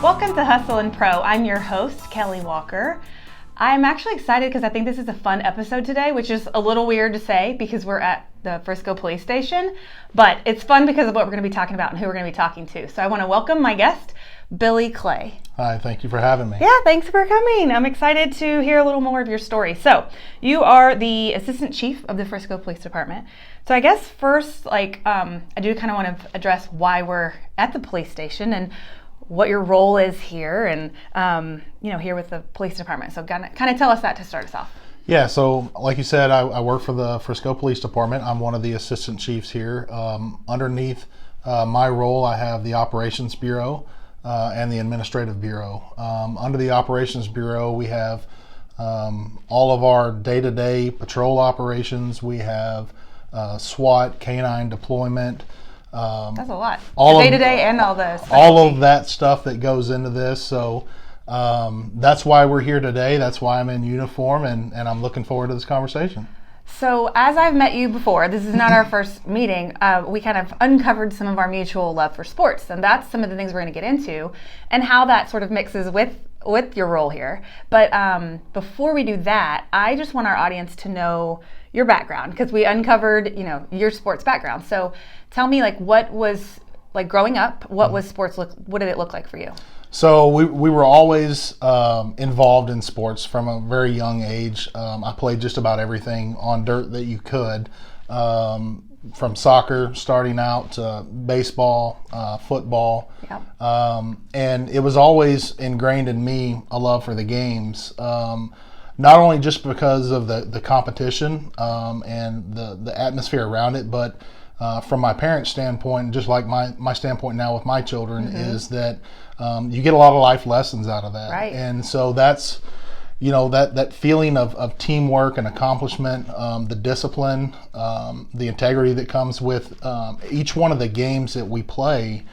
Welcome to Hustle and Pro. I'm your host, Kelly Walker. I'm actually excited because I think this is a fun episode today, which is a little weird to say because we're at the Frisco Police Station, but it's fun because of what we're going to be talking about and who we're going to be talking to. So I want to welcome my guest, Billy Clay. Hi, thank you for having me. Yeah, thanks for coming. I'm excited to hear a little more of your story. So you are the Assistant Chief of the Frisco Police Department. So I guess first, I do kind of want to address why we're at the police station and what your role is here and, here with the police department. So kind of tell us that to start us off. Yeah, so like you said, I work for the Frisco Police Department. I'm one of the assistant chiefs here. Underneath my role, I have the Operations Bureau and the Administrative Bureau. Under the Operations Bureau, we have all of our day-to-day patrol operations. We have SWAT, canine deployment. That's a lot. All day-to-day and all the specialty. All of that stuff that goes into this. So that's why we're here today. That's why I'm in uniform, and I'm looking forward to this conversation. So as I've met you before, this is not our first meeting, we kind of uncovered some of our mutual love for sports, and that's some of the things we're going to get into and how that sort of mixes with your role here. But before we do that, I just want our audience to know your background because we uncovered, your sports background. So tell me, what was growing up? What was sports what did it look like for you? So we were always involved in sports from a very young age. I played just about everything on dirt that you could, from soccer starting out to baseball, football. Yep. And it was always ingrained in me a love for the games. Not only just because of the competition and the atmosphere around it, but from my parents' standpoint, just like my standpoint now with my children, is that you get a lot of life lessons out of that. Right. And so that's, that feeling of teamwork and accomplishment, the discipline, the integrity that comes with each one of the games that we play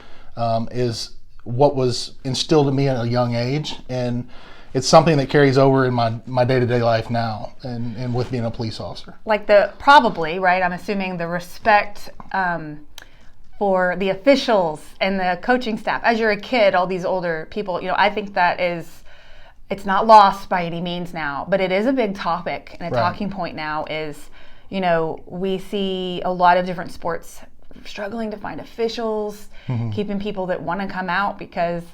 is what was instilled in me at a young age. And it's something that carries over in my day-to-day life now and with being a police officer. Probably, right? I'm assuming the respect for the officials and the coaching staff. As you're a kid, all these older people, I think that it's not lost by any means now, but it is a big topic and a talking point now is, we see a lot of different sports struggling to find officials, keeping people that want to come out because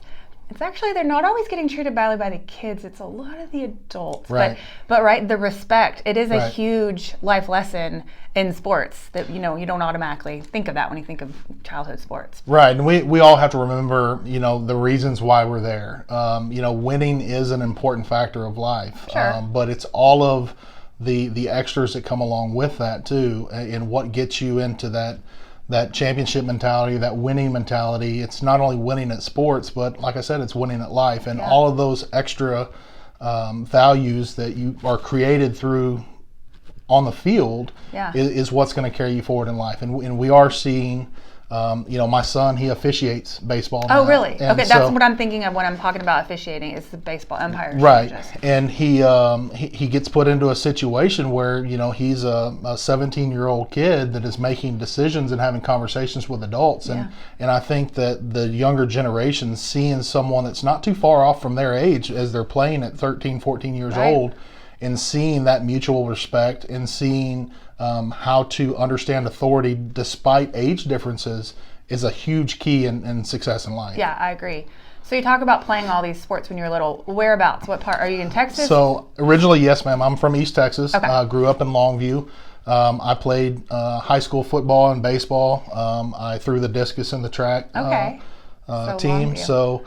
it's actually, they're not always getting treated badly by the kids. It's a lot of the adults. Right. But right, the respect, it is a Right. huge life lesson in sports that, you don't automatically think of that when you think of childhood sports. Right. And we all have to remember, the reasons why we're there. Winning is an important factor of life. Sure. But it's all of the extras that come along with that too, and what gets you into that championship mentality, that winning mentality. It's not only winning at sports, but like I said, it's winning at life. And all of those extra values that you are created through on the field is what's going to carry you forward in life. And we are seeing, my son, he officiates baseball now. Oh, really? And okay, that's what I'm thinking of when I'm talking about officiating is the baseball umpires. Right. And he gets put into a situation where, he's a 17-year-old kid that is making decisions and having conversations with adults. And I think that the younger generation seeing someone that's not too far off from their age as they're playing at 13, 14 years old and seeing that mutual respect and seeing how to understand authority despite age differences is a huge key in success in life. Yeah, I agree. So you talk about playing all these sports when you were little. Whereabouts? What part? Are you in Texas? So originally, yes, ma'am. I'm from East Texas. Okay. Grew up in Longview. I played high school football and baseball. I threw the discus in the track team. Longview.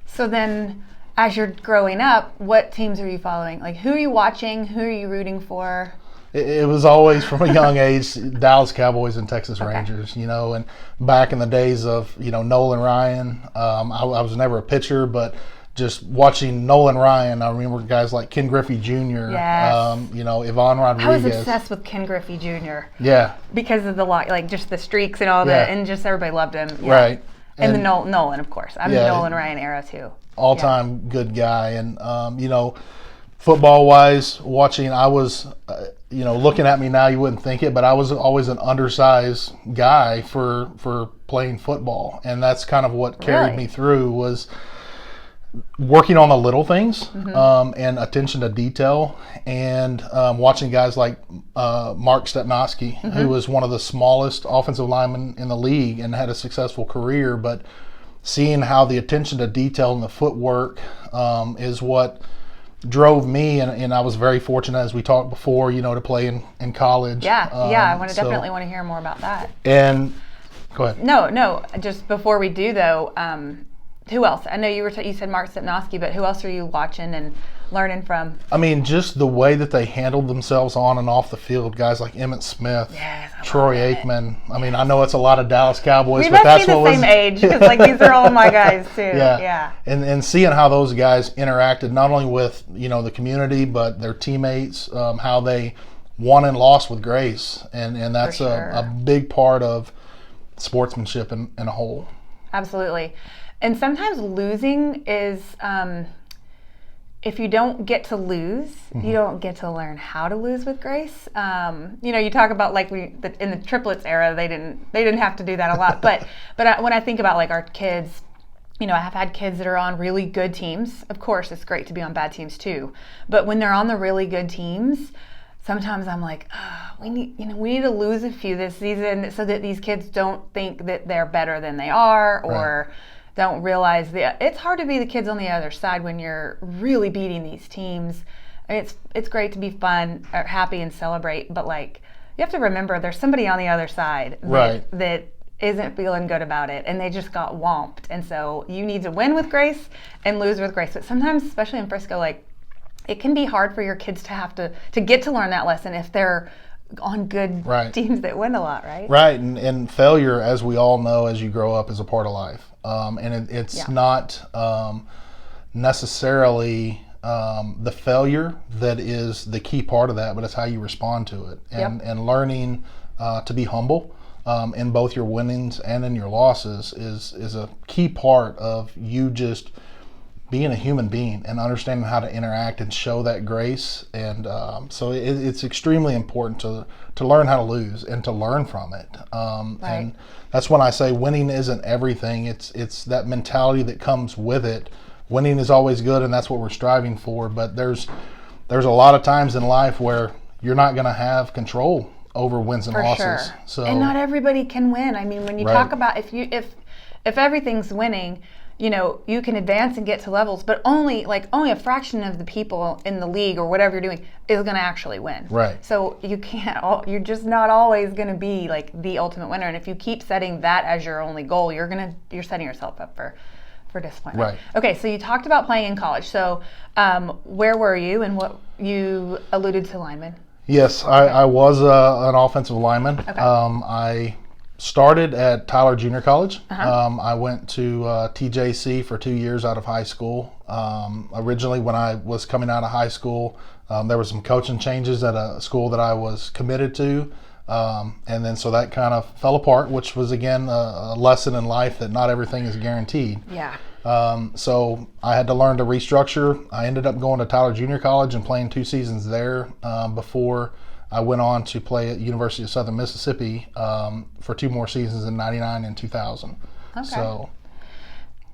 So then, as you're growing up, what teams are you following? Who are you watching? Who are you rooting for? It was always from a young age, Dallas Cowboys and Texas Rangers, and back in the days of, Nolan Ryan, I was never a pitcher, but just watching Nolan Ryan, I remember guys like Ken Griffey Jr., Yes. Ivan Rodriguez. I was obsessed with Ken Griffey Jr. Yeah. Because of just the streaks and all and just everybody loved him. Yeah. Right. And the Nolan, of course. I'm the Nolan Ryan era too. All-time good guy. And, football-wise, watching, I was, looking at me now, you wouldn't think it, but I was always an undersized guy for playing football. And that's kind of what carried me through was, working on the little things, and attention to detail, and watching guys like Mark Stepnoski, who was one of the smallest offensive linemen in the league and had a successful career, but seeing how the attention to detail and the footwork is what drove me, and I was very fortunate, as we talked before, to play in college. I definitely want to hear more about that. And go ahead. No, just before we do though, who else? I know you said Mark Stepnoski, but who else are you watching and learning from? I mean, just the way that they handled themselves on and off the field, guys like Emmitt Smith, Troy Aikman. I mean, I know it's a lot of Dallas Cowboys, we but that's what was... We must be the same age, because like these are all my guys too. Yeah. And seeing how those guys interacted, not only with, the community, but their teammates, how they won and lost with grace. And that's a big part of sportsmanship in a whole. Absolutely. And sometimes losing is, if you don't get to lose, you don't get to learn how to lose with grace. You talk about like in the triplets era, they didn't have to do that a lot. But when I think about like our kids, I have had kids that are on really good teams. Of course, it's great to be on bad teams too. But when they're on the really good teams, sometimes I'm like, we need to lose a few this season so that these kids don't think that they're better than they are, or don't realize it's hard to be the kids on the other side when you're really beating these teams. I mean, it's great to be fun or happy and celebrate, but like you have to remember there's somebody on the other side that isn't feeling good about it, and they just got whomped. And so you need to win with grace and lose with grace. But sometimes, especially in Frisco, like it can be hard for your kids to have to get to learn that lesson if they're on good teams that win a lot, right? Right, and failure, as we all know, as you grow up, is a part of life. And it's not necessarily the failure that is the key part of that, but it's how you respond to it. And learning to be humble in both your winnings and in your losses is a key part of you just being a human being and understanding how to interact and show that grace. And so it's extremely important to learn how to lose and to learn from it. And that's when I say winning isn't everything. It's that mentality that comes with it. Winning is always good, and that's what we're striving for. But there's a lot of times in life where you're not going to have control over wins and losses. Sure. So, and not everybody can win. I mean, when you talk about if everything's winning, you can advance and get to levels, but only a fraction of the people in the league or whatever you're doing is going to actually win. Right. So you're just not always going to be like the ultimate winner. And if you keep setting that as your only goal, you're setting yourself up for disappointment. Right. Okay. So you talked about playing in college. So where were you, and what you alluded to lineman? Yes, I was an offensive lineman. Okay. I started at Tyler Junior College. I went to TJC for 2 years out of high school. Originally, when I was coming out of high school, there were some coaching changes at a school that I was committed to. And then so that kind of fell apart, which was, again, a lesson in life that not everything is guaranteed. Yeah. So I had to learn to restructure. I ended up going to Tyler Junior College and playing 2 seasons there before I went on to play at University of Southern Mississippi for 2 more seasons in '99 and 2000. Okay. So,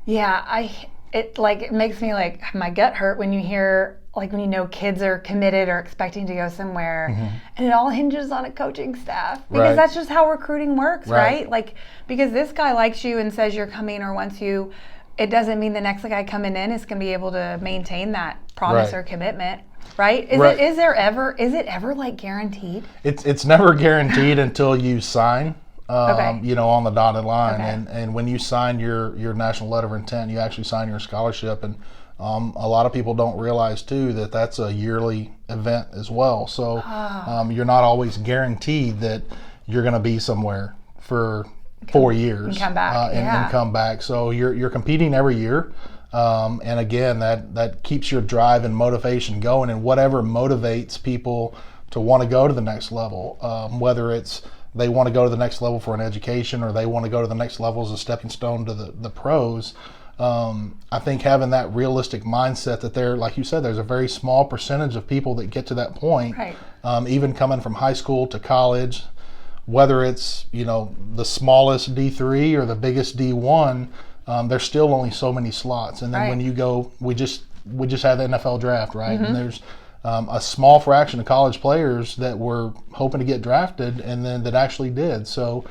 yeah, it makes me like my gut hurt when you hear when kids are committed or expecting to go somewhere, and it all hinges on a coaching staff, because that's just how recruiting works, right? Like, because this guy likes you and says you're coming or wants you, it doesn't mean the next guy coming in is going to be able to maintain that promise or commitment. Right? Is it ever like guaranteed? It's never guaranteed until you sign, on the dotted line. Okay. And when you sign your national letter of intent, you actually sign your scholarship. And a lot of people don't realize too that that's a yearly event as well. So you're not always guaranteed that you're going to be somewhere for 4 years and come back. And come back. So you're competing every year. And again, that keeps your drive and motivation going, and whatever motivates people to want to go to the next level, whether it's they want to go to the next level for an education or they want to go to the next level as a stepping stone to the pros. I think having that realistic mindset that like you said, there's a very small percentage of people that get to that point, even coming from high school to college, whether it's, the smallest D3 or the biggest D1, there's still only so many slots. And then Right. when you go, we just had the NFL draft, right? And there's a small fraction of college players that were hoping to get drafted and then that actually did. So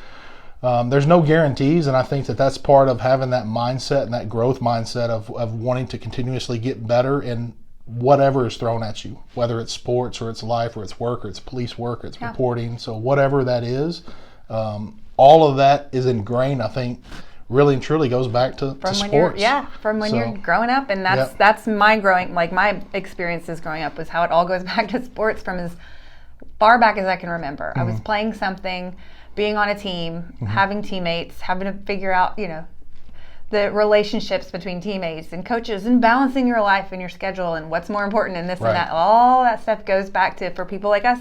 there's no guarantees, and I think that that's part of having that mindset and that growth mindset of wanting to continuously get better in whatever is thrown at you, whether it's sports or it's life or it's work or it's police work or it's reporting. So whatever that is, all of that is ingrained, I think, really and truly goes back to sports. From when you're growing up, and that's my my experiences growing up was how it all goes back to sports from as far back as I can remember. I was playing something, being on a team, having teammates, having to figure out, the relationships between teammates and coaches and balancing your life and your schedule and what's more important and this and that. All that stuff goes back to, for people like us,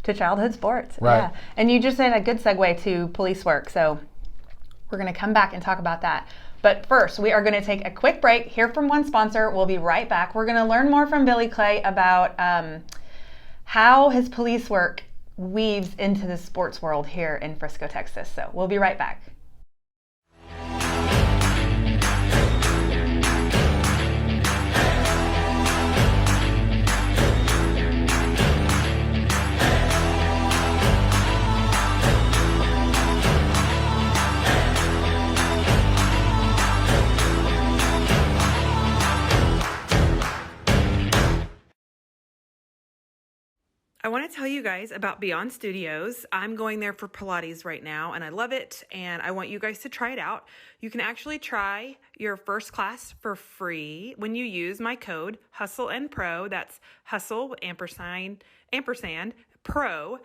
to childhood sports. Right. Yeah. And you just said a good segue to police work. So we're going to come back and talk about that. But first, we are going to take a quick break, hear from one sponsor. We'll be right back. We're going to learn more from Billy Clay about how his police work weaves into the sports world here in Frisco, Texas. So we'll be right back. I want to tell you guys about Beyond Studios. I'm going there for Pilates right now, and I love it, and I want you guys to try it out. You can actually try your first class for free when you use my code HUSTLE&PRO. That's hustle ampersand pro,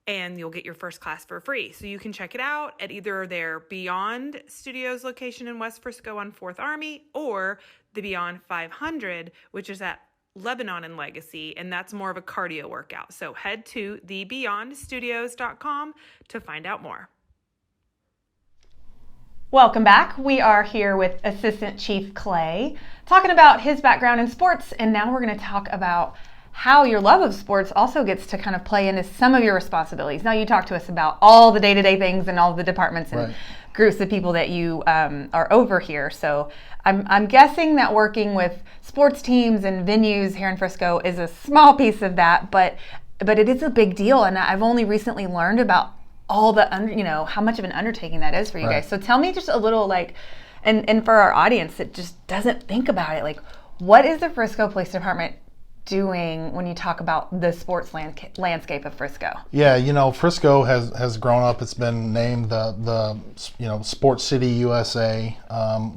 and you'll get your first class for free. So you can check it out at either their Beyond Studios location in West Frisco on 4th Army or the Beyond 500, which is at Lebanon and Legacy, and that's more of a cardio workout. So head to thebeyondstudios.com to find out more. Welcome back. We are here with Assistant Chief Clay, talking about his background in sports, and now we're going to talk about how your love of sports also gets to kind of play into some of your responsibilities. Now, you talk to us about all the day-to-day things and all the departments and groups of people that you are over here. So I'm guessing that working with sports teams and venues here in Frisco is a small piece of that, but it is a big deal. And I've only recently learned about all the, how much of an undertaking that is for you guys. So tell me just a little, and for our audience that just doesn't think about it, what is the Frisco Police Department doing when you talk about the sports landscape of Frisco? Yeah, Frisco has grown up. It's been named the Sports City USA.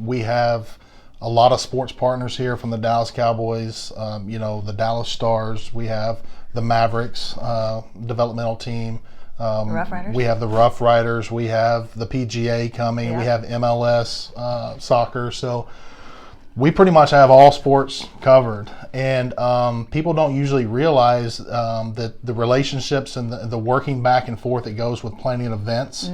We have a lot of sports partners here, from the Dallas Cowboys, the Dallas Stars. We have the Mavericks developmental team. Rough Riders. We have the Rough Riders. We have the PGA coming. We have MLS soccer. So we pretty much have all sports covered, and people don't usually realize that the relationships and the working back and forth that goes with planning events,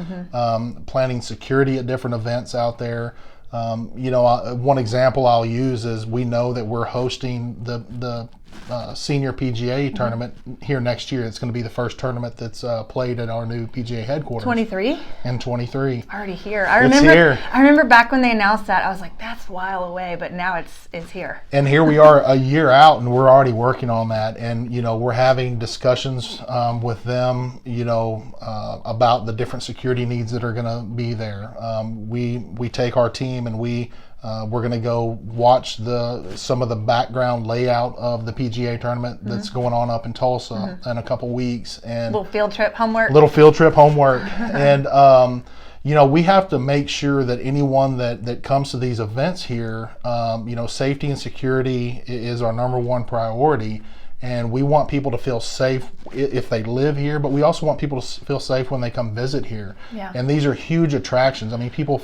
planning security at different events out there. One example I'll use is we know that we're hosting the senior PGA tournament here next year. It's going to be the first tournament that's played at our new PGA headquarters. 23? In 23. Already here. It's here. I remember back when they announced that, I was like, that's a while away, but now it's here. And here we are a year out, and we're already working on that. And, we're having discussions with them, about the different security needs that are going to be there. We take our team and we're going to go watch some of the background layout of the PGA tournament that's going on up in Tulsa in a couple weeks, and little field trip homework. And we have to make sure that anyone that comes to these events here, safety and security is our number one priority. And we want people to feel safe if they live here, but we also want people to feel safe when they come visit here. Yeah. And these are huge attractions. I mean, people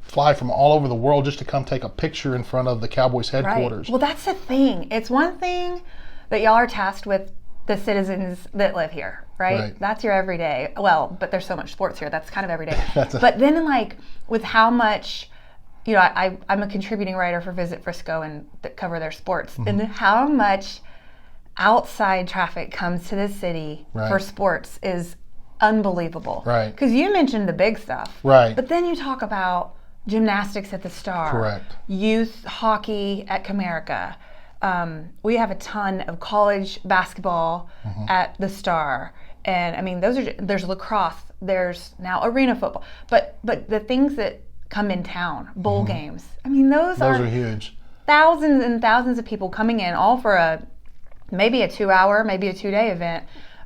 fly from all over the world just to come take a picture in front of the Cowboys headquarters. Right. Well, that's the thing. It's one thing that y'all are tasked with the citizens that live here, right? That's your everyday. Well, but there's so much sports here. That's kind of everyday. But then with how much, I'm a contributing writer for Visit Frisco and that cover their sports, and how much outside traffic comes to the city for sports is unbelievable. Right. Because you mentioned the big stuff. Right. But then you talk about gymnastics at the Star. Correct. Youth hockey at Comerica. We have a ton of college basketball at the Star. And I mean, there's lacrosse, there's now arena football. But the things that come in town, bowl games, I mean, those are huge. Thousands and thousands of people coming in, all for maybe a 2-hour, maybe a 2-day event,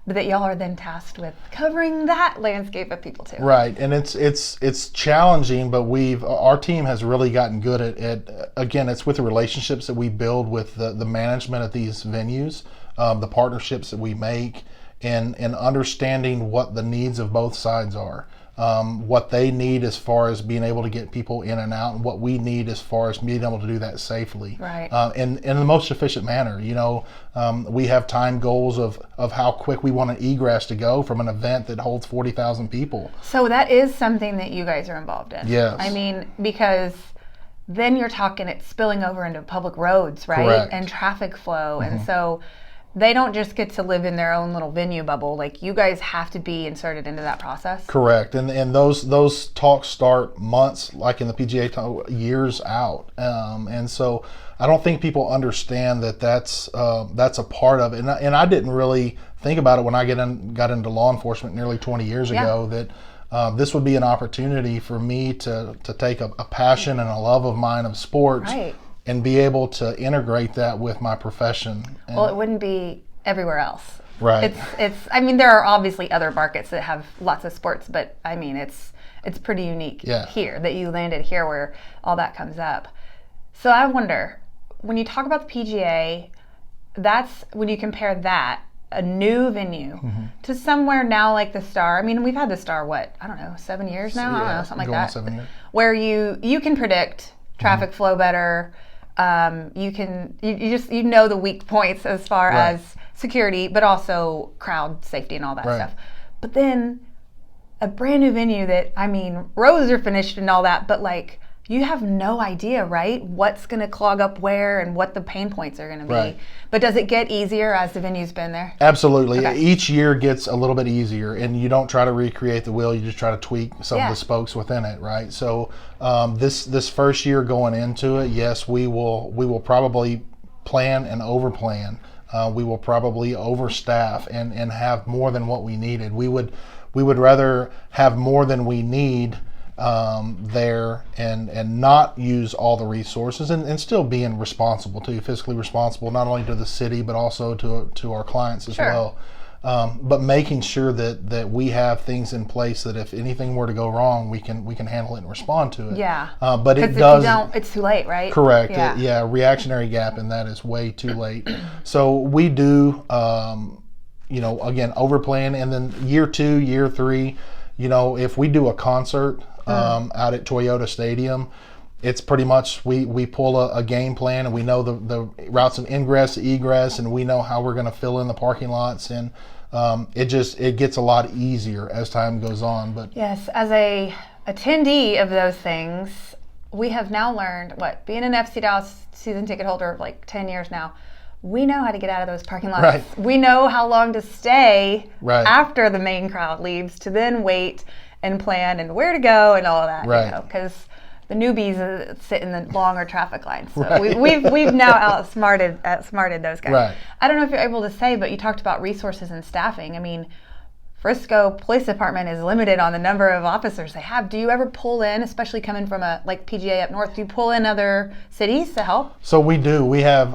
but that y'all are then tasked with covering that landscape of people too. Right, and it's challenging, but our team has really gotten good at again, it's with the relationships that we build with the management at these venues, the partnerships that we make, and understanding what the needs of both sides are. What they need as far as being able to get people in and out, and what we need as far as being able to do that safely, right? In the most efficient manner. We have time goals of how quick we want an egress to go from an event that holds 40,000 people. So that is something that you guys are involved in. Yes. I mean, because then you're talking it's spilling over into public roads, right? Correct. And traffic flow, and so they don't just get to live in their own little venue bubble. Like, you guys have to be inserted into that process. Correct, and those talks start months, like in the PGA, years out, and so I don't think people understand that's a part of it. And I didn't really think about it when I got into law enforcement nearly 20 years ago, that this would be an opportunity for me to take a passion and a love of mine of sports. Right. And be able to integrate that with my profession. Well, it wouldn't be everywhere else. Right. It's. I mean, there are obviously other markets that have lots of sports, but I mean, it's pretty unique here that you landed here where all that comes up. So I wonder, when you talk about the PGA, that's when you compare that, a new venue, to somewhere now like the Star. I mean, we've had the Star, I don't know, 7 years now? I don't know, something like that. 7 years. Where you can predict traffic flow better. You know the weak points as far as security, but also crowd safety and all that stuff. But then a brand new venue that, I mean, rows are finished and all that, but like, you have no idea, right? What's going to clog up where and what the pain points are going to be. Right. But does it get easier as the venue's been there? Absolutely. Okay. Each year gets a little bit easier, and you don't try to recreate the wheel. You just try to tweak some of the spokes within it, right? So this first year going into it, yes, we will probably plan and overplan. We will probably overstaff and have more than what we needed. We would rather have more than we need there and not use all the resources and still being responsible too, fiscally responsible, not only to the city but also to our clients as well. But making sure that we have things in place that if anything were to go wrong, we can handle it and respond to it. Yeah. But it if does. You don't, it's too late, right? Correct. Yeah. Reactionary gap, and that is way too late. So we do, again, overplan, and then year 2, year 3, if we do a concert out at Toyota Stadium, it's pretty much we pull a game plan, and we know the routes of ingress, egress, and we know how we're going to fill in the parking lots, and it gets a lot easier as time goes on. But yes, as a attendee of those things, we have now learned being an FC Dallas season ticket holder like 10 years now. We know how to get out of those parking lots. Right. We know how long to stay right. after the main crowd leaves to then wait and plan and where to go and all of that. Right. Because the newbies sit in the longer traffic lines. So right. we've now outsmarted those guys. Right. I don't know if you're able to say, but you talked about resources and staffing. I mean, Frisco Police Department is limited on the number of officers they have. Do you ever pull in, especially coming from like PGA up north, do you pull in other cities to help? So we do. We have,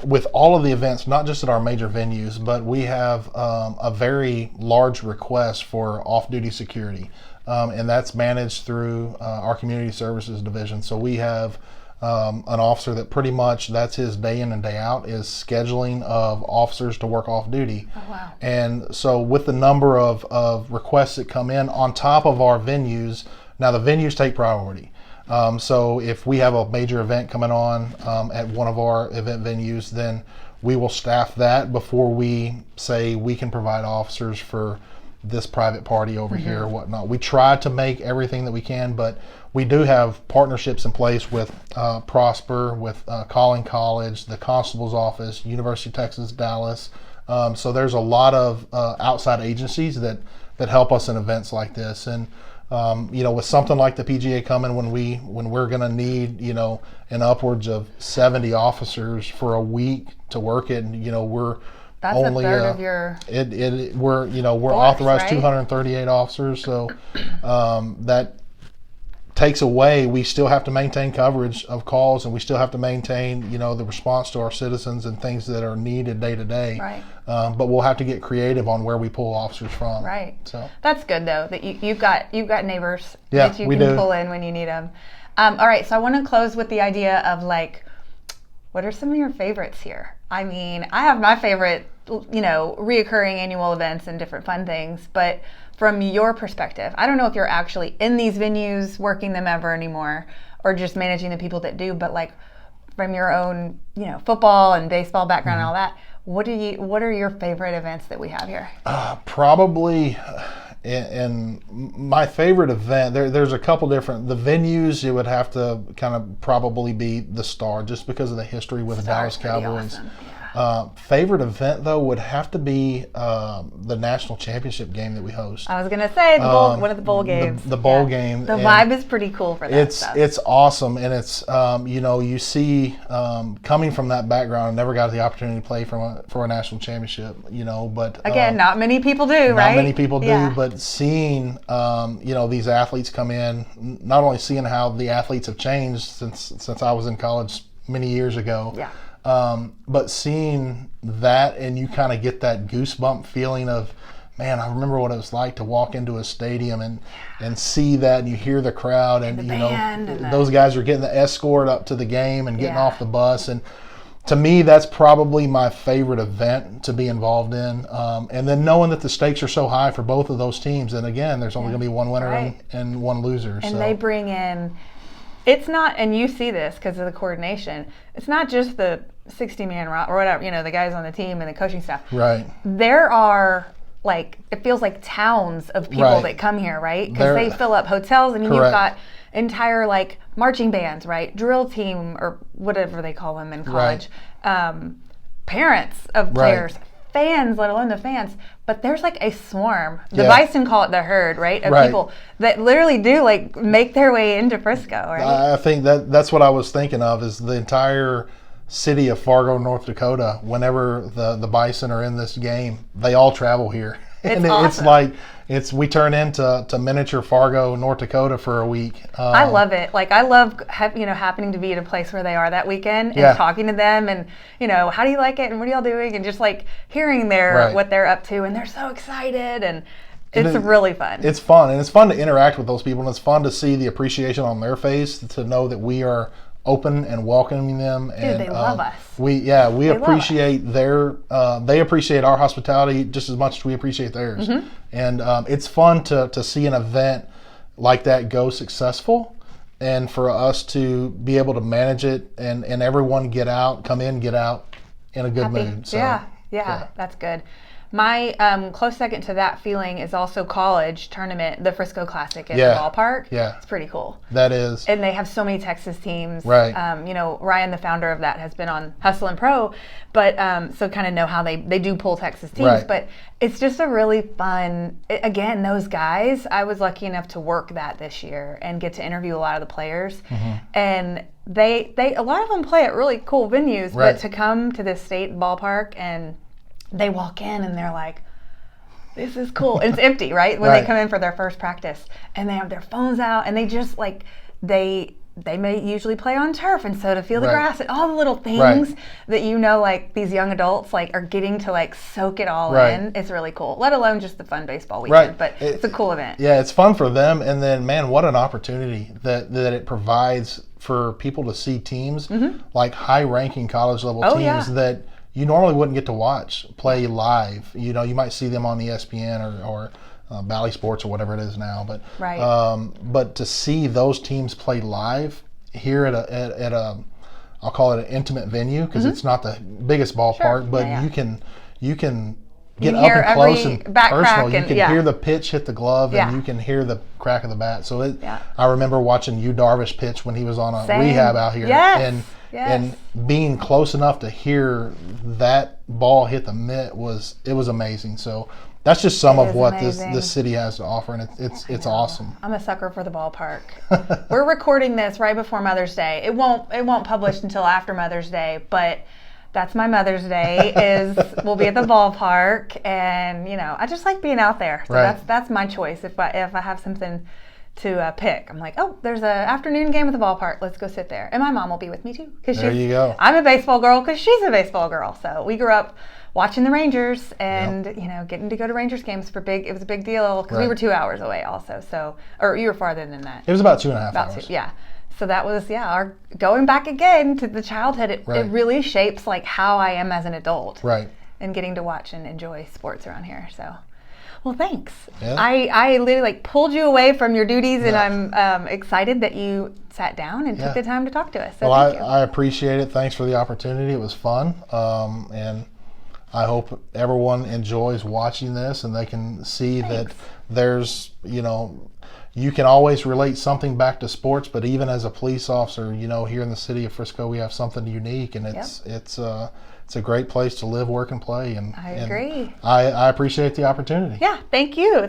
with all of the events, not just at our major venues, but we have a very large request for off-duty security. And that's managed through our community services division. So we have an officer that pretty much that's his day in and day out is scheduling of officers to work off duty. Oh, wow. And so with the number of requests that come in on top of our venues, now the venues take priority. So if we have a major event coming on at one of our event venues, then we will staff that before we say we can provide officers for this private party over here or whatnot. We try to make everything that we can, but we do have partnerships in place with Prosper, with Collin College, the Constable's Office, University of Texas, Dallas. So there's a lot of outside agencies that help us in events like this. And With something like the PGA coming, when we're going to need, an upwards of 70 officers for a week to work it, and we're That's only a third of your we're force, authorized right? 238 officers, so that takes away. We still have to maintain coverage of calls, and we still have to maintain the response to our citizens and things that are needed day to day. Right. But we'll have to get creative on where we pull officers from. Right. So that's good though that you've got neighbors Yeah, that you we can do. pull in when you need them. All right, so I want to close with the idea of what are some of your favorites here? I mean, I have my favorite, reoccurring annual events and different fun things, but from your perspective, I don't know if you're actually in these venues working them ever anymore or just managing the people that do, but from your own, football and baseball background and all that, what are your favorite events that we have here? Probably, and my favorite event, there's a couple different, the venues, it would have to kind of probably be the Star, just because of the history with the Dallas Star's pretty Cowboys. awesome. Favorite event though would have to be the national championship game that we host. I was gonna say one of the bowl games. The bowl game. The and vibe is pretty cool for that stuff. It's awesome, and it's you see coming from that background, I never got the opportunity to play for a national championship. But Again, not many people do, right? not many people do, Yeah. but seeing these athletes come in, not only seeing how the athletes have changed since I was in college many years ago. Yeah. But seeing that, and you kind of get that goosebump feeling of, man, I remember what it was like to walk into a stadium and see that, and you hear the crowd, and the band and those guys are getting the escort up to the game and getting Yeah. off the bus, and to me, that's probably my favorite event to be involved in. And then knowing that the stakes are so high for both of those teams, and again, there's only going to be one winner Right. and one loser. And so. they bring in, it's not, and you see this because of the coordination, it's not just the 60-man or whatever, the guys on the team and the coaching staff. Right. There are, it feels like towns of people Right. that come here, right? Because They're- they fill up hotels. I mean, you've Correct. got entire, marching bands, right? Drill team, or whatever they call them in college. Parents of players. Fans, let alone the fans, but there's a swarm. The Yeah. Bison call it the herd, right? Of Right. people that literally do make their way into Frisco, right? I think that's what I was thinking of, is the entire city of Fargo, North Dakota. Whenever the Bison are in this game, they all travel here. It's and awesome. we turn into miniature Fargo, North Dakota for a week. I love it. I love happening to be at a place where they are that weekend and Yeah. talking to them and how do you like it and what are y'all doing, and just hearing Right. what they're up to, and they're so excited, and it's really fun. It's fun, and it's fun to interact with those people, and it's fun to see the appreciation on their face, to know that we are open and welcoming them. Dude, and they love us. We love appreciate they appreciate our hospitality just as much as we appreciate theirs. Mm-hmm. And it's fun to see an event like that go successful, and for us to be able to manage it, and everyone come in, get out in a good Happy. mood. So, Yeah, that's good. My close second to that feeling is also college tournament, the Frisco Classic at Yeah. the ballpark. Yeah. It's pretty cool. that is. And they have so many Texas teams. Right. Ryan, the founder of that, has been on Hustle and Pro, but so kind of know how they do pull Texas teams. Right. But it's just a really fun, again, those guys, I was lucky enough to work that this year and get to interview a lot of the players. Mm-hmm. And they a lot of them play at really cool venues, Right. but to come to this state ballpark and they walk in and they're like, this is cool. And it's empty, right? When Right. they come in for their first practice, and they have their phones out, and they just they may usually play on turf, and so to feel the Right. grass and all the little things Right. that these young adults are getting to soak it all Right. in. It's really cool. Let alone just the fun baseball weekend, Right. but it's a cool event. Yeah, it's fun for them, and then man, what an opportunity that it provides for people to see teams like high-ranking college level Oh, teams yeah. that you normally wouldn't get to watch play live. You might see them on ESPN or Bally Sports or whatever it is now, but Right. but to see those teams play live here at a I'll call it an intimate venue, because it's not the biggest ballpark, Sure. but Yeah, yeah. you can get can up hear and close every and back personal. crack You and- can yeah. hear the pitch hit the glove, Yeah. and you can hear the crack of the bat. So Yeah. I remember watching Yu Darvish pitch when he was on a Same. rehab out here, Yes. Yes. and being close enough to hear that ball hit the mitt was amazing. So that's just some It of is what amazing. this city has to offer, and it's awesome. I'm a sucker for the ballpark. We're recording this right before Mother's Day. It won't publish until after Mother's Day, but that's my Mother's Day. We'll be at the ballpark, and I just like being out there. So Right. that's my choice. If I have something to pick, I'm like, oh, there's an afternoon game at the ballpark. Let's go sit there, and my mom will be with me too There you go. I'm a baseball girl because she's a baseball girl. So we grew up watching the Rangers, and getting to go to Rangers games it was a big deal because we Right. were 2 hours away also. So, or you were farther than that. It was about 2.5 About hours. two, yeah. So that was our going back again to the childhood. It Right. really shapes like how I am as an adult, Right. and getting to watch and enjoy sports around here. So, well, thanks. Yeah. I literally pulled you away from your duties, and Yeah. I'm excited that you sat down and Yeah. took the time to talk to us. So Well, thank you. I appreciate it. Thanks for the opportunity. It was fun, and I hope everyone enjoys watching this, and they can see that there's you can always relate something back to sports, but even as a police officer, here in the city of Frisco, we have something unique, and it's a great place to live, work, and play. And I agree. I appreciate the opportunity. Yeah, thank you.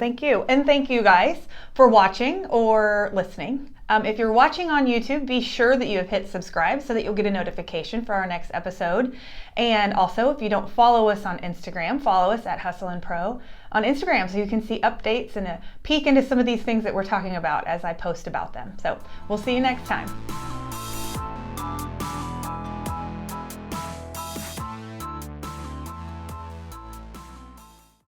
And thank you guys for watching or listening. If you're watching on YouTube, be sure that you have hit subscribe so that you'll get a notification for our next episode. And also, if you don't follow us on Instagram, follow us at Hustle and Pro on Instagram so you can see updates and a peek into some of these things that we're talking about as I post about them. So we'll see you next time.